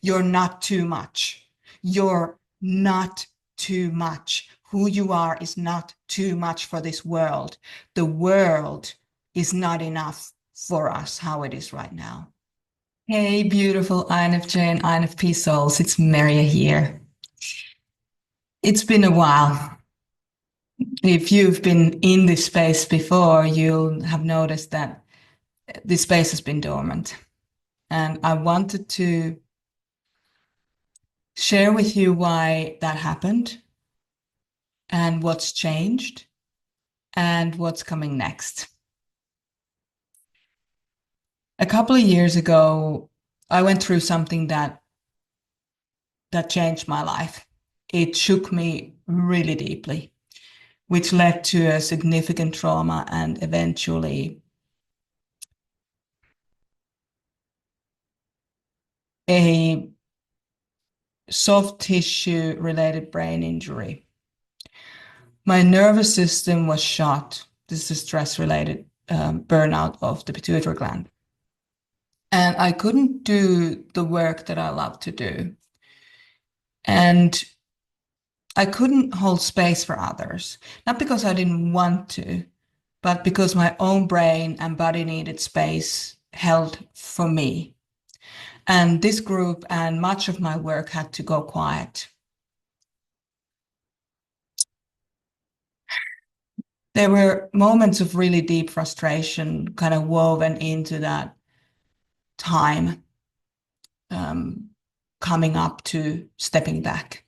You're not too much. You're not too much. Who you are is not too much for this world. The world is not enough for us how it is right now. Hey, beautiful INFJ and INFP souls. It's Maria here. It's been a while. If you've been in this space before, you'll have noticed that this space has been dormant. And I wanted to share with you why that happened and what's changed and what's coming next. A couple of years ago, I went through something that changed my life. It shook me really deeply, which led to a significant trauma and eventually a soft tissue related brain injury. My nervous system was shot. This is stress related burnout of the pituitary gland. And I couldn't do the work that I love to do. And I couldn't hold space for others, not because I didn't want to, but because my own brain and body needed space held for me. And this group and much of my work had to go quiet. There were moments of really deep frustration kind of woven into that time, coming up to stepping back.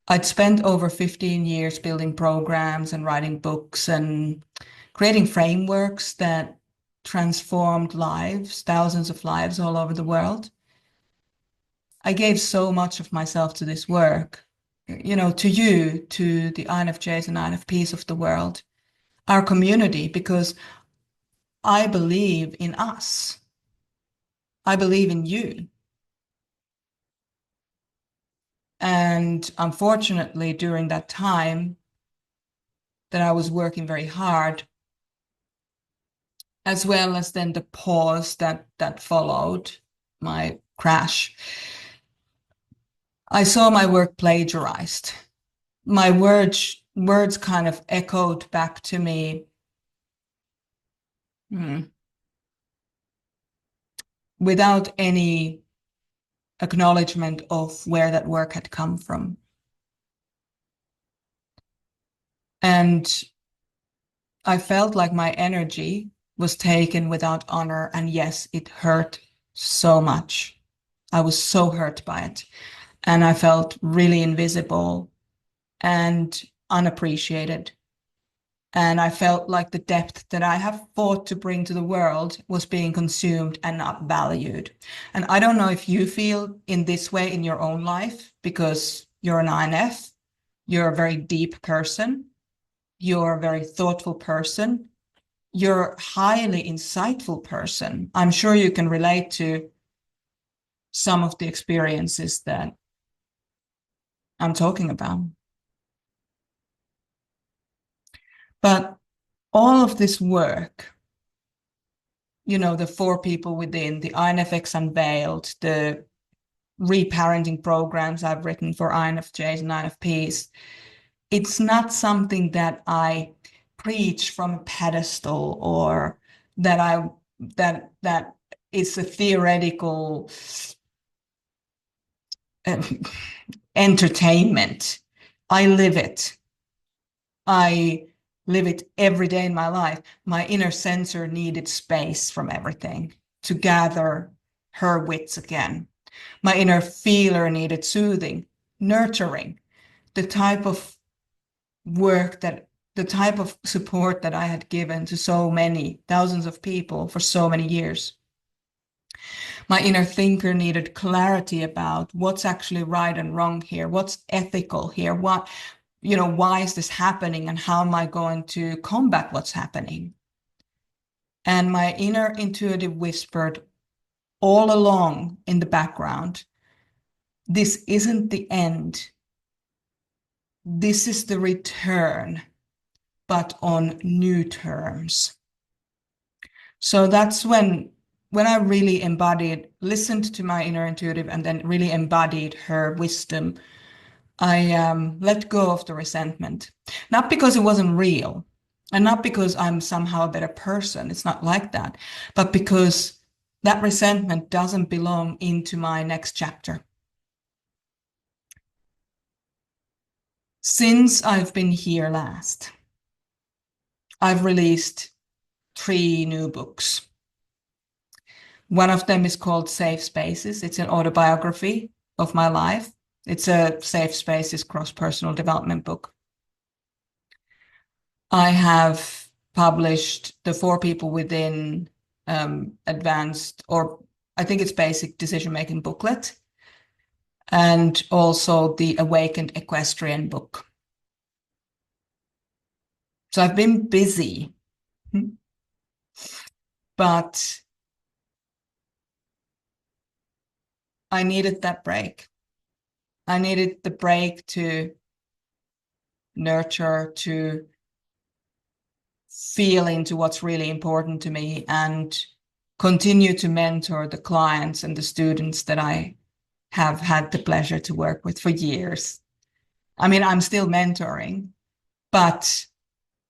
I'd spent over 15 years building programs and writing books and creating frameworks that transformed lives, thousands of lives all over the world. I gave so much of myself to this work, to you, to the INFJs and INFPs of the world, our community, because I believe in us. I believe in you. And unfortunately, during that time that I was working very hard, as well as then the pause that followed my crash, I saw my work plagiarized. My words kind of echoed back to me without any acknowledgement of where that work had come from. And I felt like my energy was taken without honor. And yes, it hurt so much. I was so hurt by it. And I felt really invisible and unappreciated. And I felt like the depth that I have fought to bring to the world was being consumed and not valued. And I don't know if you feel in this way in your own life, because you're an INF, you're a very deep person, you're a very thoughtful person, you're a highly insightful person. I'm sure you can relate to some of the experiences that I'm talking about. But all of this work, the 4 people within, the INFx Unveiled, the reparenting programs I've written for INFJs and INFPs, it's not something that I preach from a pedestal or that it's a theoretical entertainment. I live it. I live it every day in my life. My inner sensor needed space from everything to gather her wits again. My inner feeler needed soothing, nurturing, the type of the type of support that I had given to so many thousands of people for so many years. My inner thinker needed clarity about what's actually right and wrong here, what's ethical here, why is this happening and how am I going to combat what's happening? And my inner intuitive whispered all along in the background, this isn't the end. This is the return, but on new terms. So that's when when I really listened to my inner intuitive and then really embodied her wisdom, I let go of the resentment. Not because it wasn't real and not because I'm somehow a better person. It's not like that, but because that resentment doesn't belong into my next chapter. Since I've been here last, I've released 3 new books. One of them is called Safe Spaces. It's an autobiography of my life. It's a Safe Spaces cross-personal development book. I have published the 4 People Within advanced, or I think it's basic decision-making booklet, and also the Awakened Equestrian book. So I've been busy, but I needed that break. I needed the break to nurture, to feel into what's really important to me and continue to mentor the clients and the students that I have had the pleasure to work with for years. I mean, I'm still mentoring, but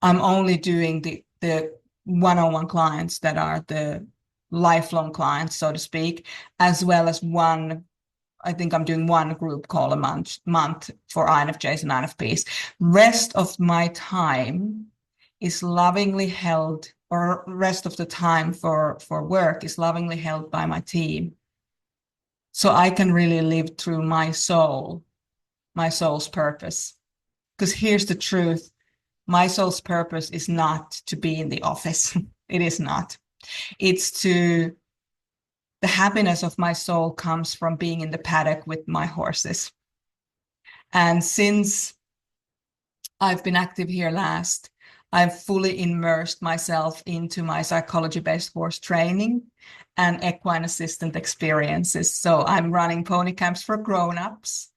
I'm only doing the one-on-one clients that are the lifelong clients, so to speak, as well as I think I'm doing 1 group call a month for INFJs and INFPs. Rest of my time is lovingly held, or rest of the time for work is lovingly held by my team. So I can really live through my soul's purpose. Because here's the truth. My soul's purpose is not to be in the office. It is not. The happiness of my soul comes from being in the paddock with my horses. And since I've been active here last, I've fully immersed myself into my psychology-based horse training and equine assistant experiences. So I'm running pony camps for grown-ups,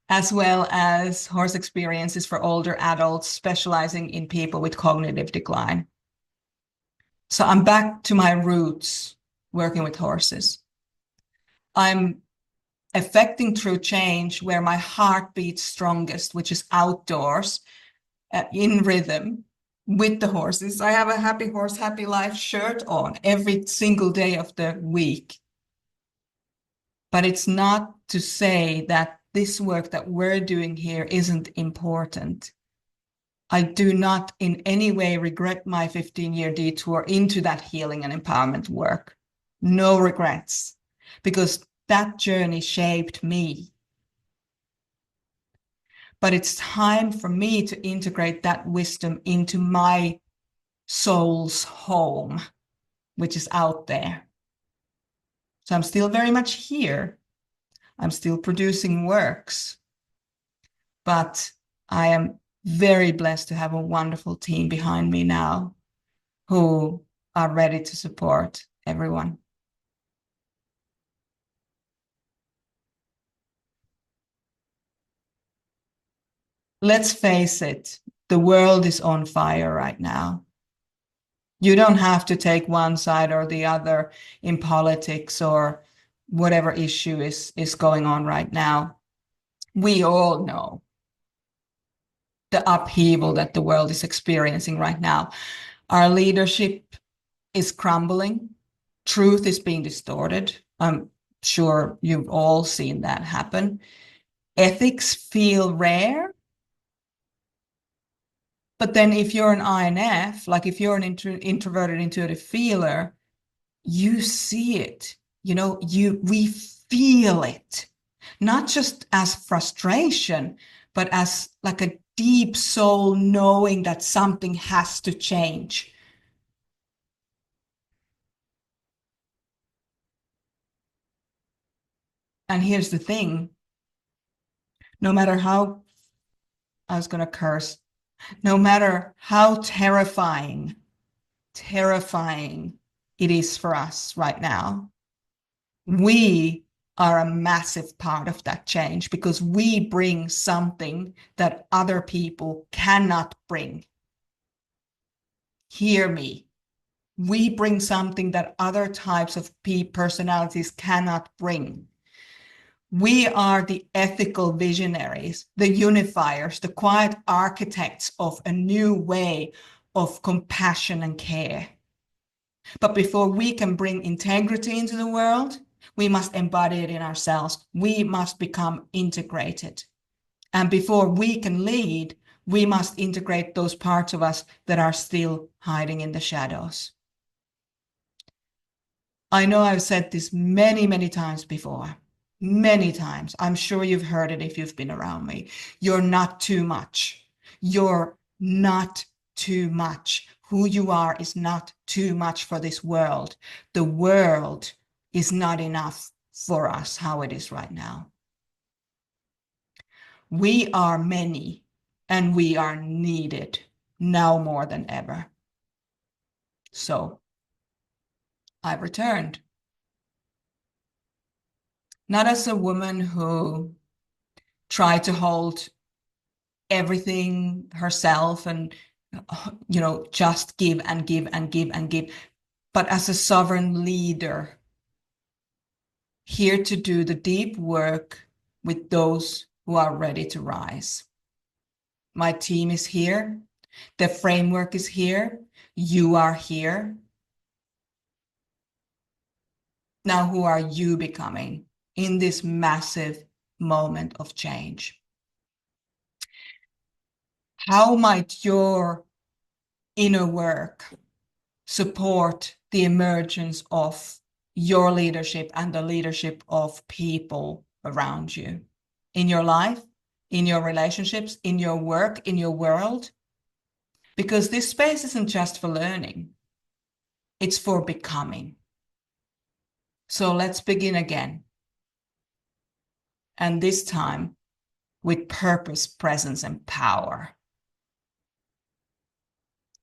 as well as horse experiences for older adults, specializing in people with cognitive decline. So I'm back to my roots, working with horses. I'm affecting through change where my heart beats strongest, which is outdoors, in rhythm with the horses. I have a Happy Horse, Happy Life shirt on every single day of the week. But it's not to say that this work that we're doing here isn't important. I do not in any way regret my 15-year detour into that healing and empowerment work. No regrets, because that journey shaped me. But it's time for me to integrate that wisdom into my soul's home, which is out there. So I'm still very much here. I'm still producing works, but I am very blessed to have a wonderful team behind me now who are ready to support everyone. Let's face it, the world is on fire right now. You don't have to take one side or the other in politics or whatever issue is going on right now. We all know the upheaval that the world is experiencing right now. Our leadership is crumbling. Truth is being distorted. I'm sure you've all seen that happen. Ethics feel rare. But then if you're an INF, like if you're an introverted intuitive feeler, you see it. We feel it, not just as frustration, but as like a deep soul knowing that something has to change. And here's the thing, no matter how, I was going to curse, no matter how terrifying it is for us right now, we are a massive part of that change because we bring something that other people cannot bring. Hear me. We bring something that other types of personalities cannot bring. We are the ethical visionaries, the unifiers, the quiet architects of a new way of compassion and care. But before we can bring integrity into the world, we must embody it in ourselves. We must become integrated. And before we can lead, we must integrate those parts of us that are still hiding in the shadows. I know I've said this many, many times before. Many times. I'm sure you've heard it if you've been around me. You're not too much. You're not too much. Who you are is not too much for this world. The world is not enough for us how it is right now. We are many and we are needed now more than ever. So I've returned. Not as a woman who tried to hold everything herself and just give and give and give and give, but as a sovereign leader, here to do the deep work with those who are ready to rise. My team is here. The framework is here. You are here. Now, who are you becoming in this massive moment of change? How might your inner work support the emergence of your leadership and the leadership of people around you in your life, in your relationships, in your work, in your world? Because this space isn't just for learning, it's for becoming. So let's begin again. And this time with purpose, presence, and power.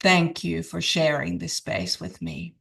Thank you for sharing this space with me.